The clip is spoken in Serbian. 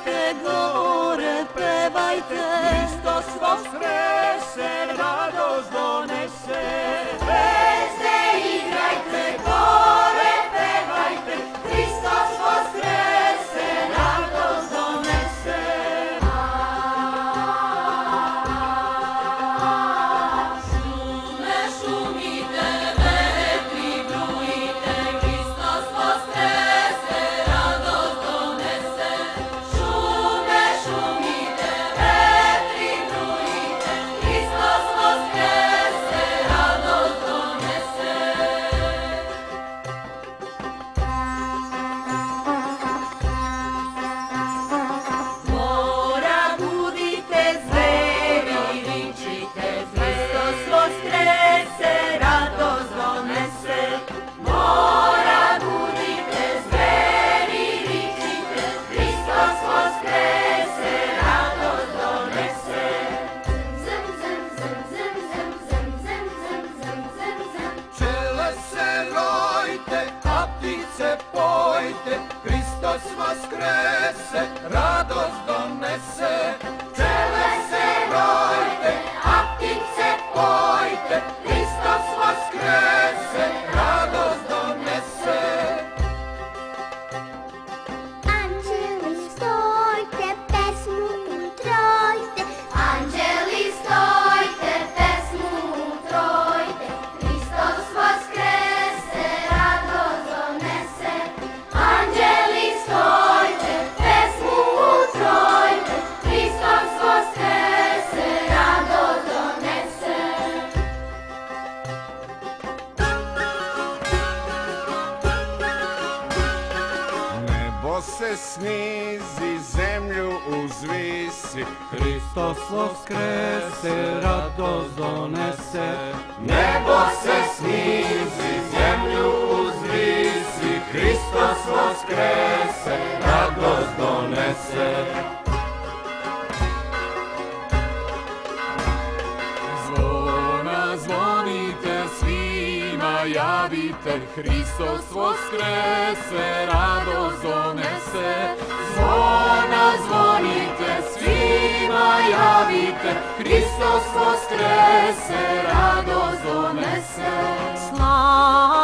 igrajte gore, pevajte. Hristos voskrese, radost donese. Zvezde, igrajte gore, pevajte. Hristos voskrese, radost donese. Šume, šumite, vetri brujite, Hristos voskrese, radost donese. Šume, šumite, vetri brujite, Hristos voskrese, radost donese. Mora budite, zveri ričite, Hristos voskrese, radost donese. Mora budite, zveri ričite, Hristos voskrese, radost donese. Zem, zem, zem, zem, zem, zem, zem, zem, zem, zem, zem. Pčele se rojte, a ptice pojte, Hristos vaskrese, radost donese. Pčele se rojte, a ptice pojte, Hristos vaskrese, radost donese. Anđeli stojte, pesmu utrojte, Anđeli stojte, pesmu utrojte, Hristos vaskrese, radost donese. Anđeli stojte, pesmu utrojte, Hristos vaskrese, radost donese. Nebo se snizi, zemlju uzvisi, Hristos voskrese, radost donese. Nebo se snizi, zemlju uzvisi, Hristos vaskrese, radost donese. Zvona zvonite, svima javite, Hristos voskrese, radost donese. Zvona zvonite, svima javite, Hristos voskrese, radost donese. Slava